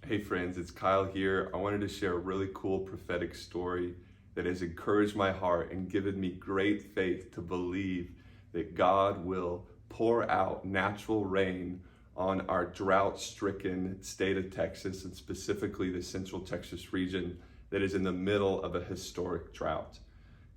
Hey friends, it's Kyle here. I wanted to share a really cool prophetic story that has encouraged my heart and given me great faith to believe that God will pour out natural rain on our drought-stricken state of Texas, and specifically the Central Texas region that is in the middle of a historic drought.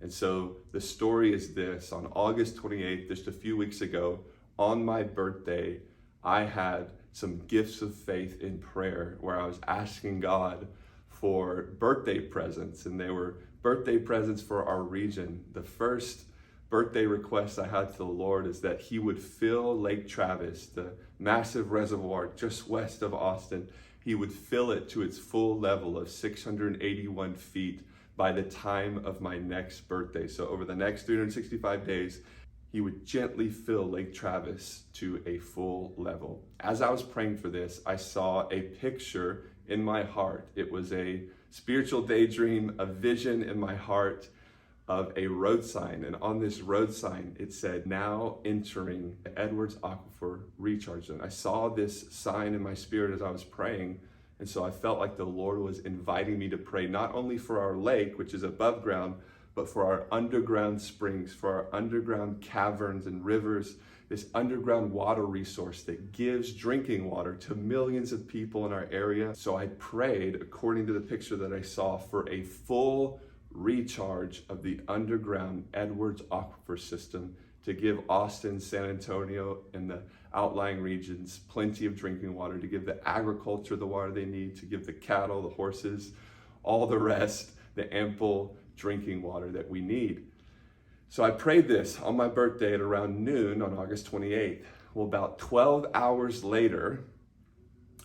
And so the story is this: on August 28th, just a few weeks ago, on my birthday, I had some gifts of faith in prayer where I was asking God for birthday presents, and they were birthday presents for our region. The first birthday request I had to the Lord is that He would fill Lake Travis, the massive reservoir just west of Austin. He would fill it to its full level of 681 feet by the time of my next birthday. So over the next 365 days, He would gently fill Lake Travis to a full level. As I was praying for this, I saw a picture in my heart. It was a spiritual daydream, a vision in my heart of a road sign. And on this road sign, it said, "Now entering Edwards Aquifer Recharge Zone." I saw this sign in my spirit as I was praying. And so I felt like the Lord was inviting me to pray not only for our lake, which is above ground, but for our underground springs, for our underground caverns and rivers, this underground water resource that gives drinking water to millions of people in our area. So I prayed, according to the picture that I saw, for a full recharge of the underground Edwards Aquifer system to give Austin, San Antonio, and the outlying regions plenty of drinking water, to give the agriculture the water they need, to give the cattle, the horses, all the rest, the ample drinking water that we need. So I prayed this on my birthday at around noon on August 28th. Well, about 12 hours later,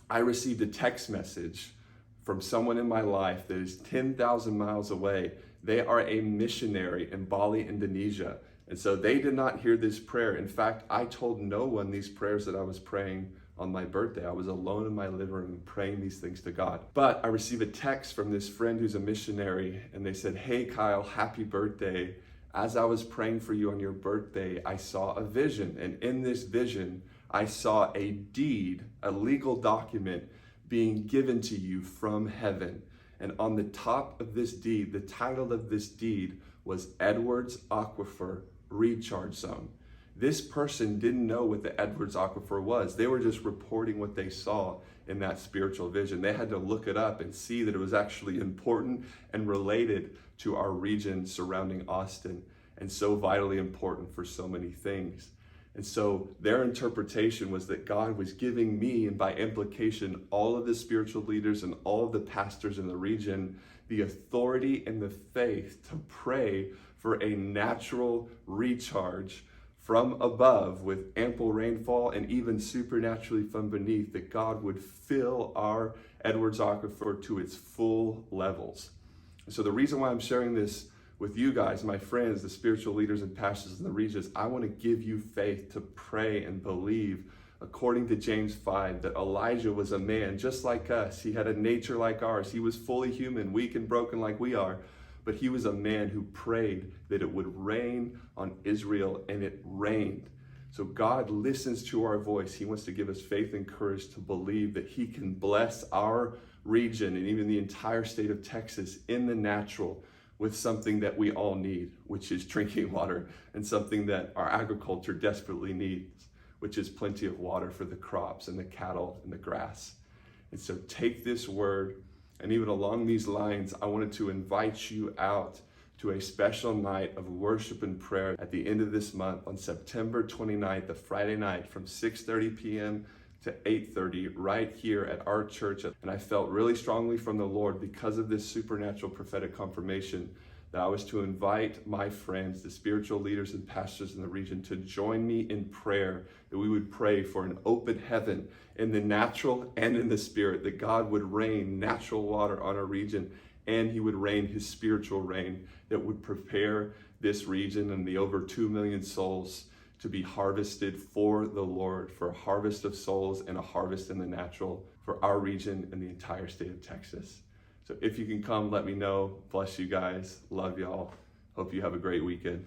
I received a text message from someone in my life that is 10,000 miles away. They are a missionary in Bali, Indonesia. And so they did not hear this prayer. In fact, I told no one these prayers that I was praying on my birthday. I was alone in my living room praying these things to God. But I received a text from this friend who's a missionary, and they said, "Hey Kyle, happy birthday. As I was praying for you on your birthday, I saw a vision. And in this vision, I saw a deed, a legal document being given to you from heaven. And on the top of this deed, the title of this deed was Edwards Aquifer Recharge Zone." This person didn't know what the Edwards Aquifer was. They were just reporting what they saw in that spiritual vision. They had to look it up and see that it was actually important and related to our region surrounding Austin, and so vitally important for so many things. And so their interpretation was that God was giving me, and by implication, all of the spiritual leaders and all of the pastors in the region, the authority and the faith to pray for a natural recharge from above with ample rainfall, and even supernaturally from beneath, that God would fill our Edwards Aquifer to its full levels. So the reason why I'm sharing this with you guys, my friends, the spiritual leaders and pastors in the region, is I want to give you faith to pray and believe, according to James 5, that Elijah was a man just like us. He had a nature like ours. He was fully human, weak and broken like we are. But he was a man who prayed that it would rain on Israel, and it rained. So God listens to our voice. He wants to give us faith and courage to believe that He can bless our region and even the entire state of Texas in the natural with something that we all need, which is drinking water, and something that our agriculture desperately needs, which is plenty of water for the crops and the cattle and the grass. And so take this word. And even along these lines, I wanted to invite you out to a special night of worship and prayer at the end of this month on September 29th, a Friday night, from 6:30 p.m. to 8:30 right here at our church. And I felt really strongly from the Lord, because of this supernatural prophetic confirmation, that I was to invite my friends, the spiritual leaders and pastors in the region, to join me in prayer, that we would pray for an open heaven in the natural and in the spirit, that God would rain natural water on our region, and He would rain His spiritual rain that would prepare this region and the over 2 million souls to be harvested for the Lord, for a harvest of souls and a harvest in the natural for our region and the entire state of Texas. So if you can come, let me know. Bless you guys. Love y'all. Hope you have a great weekend.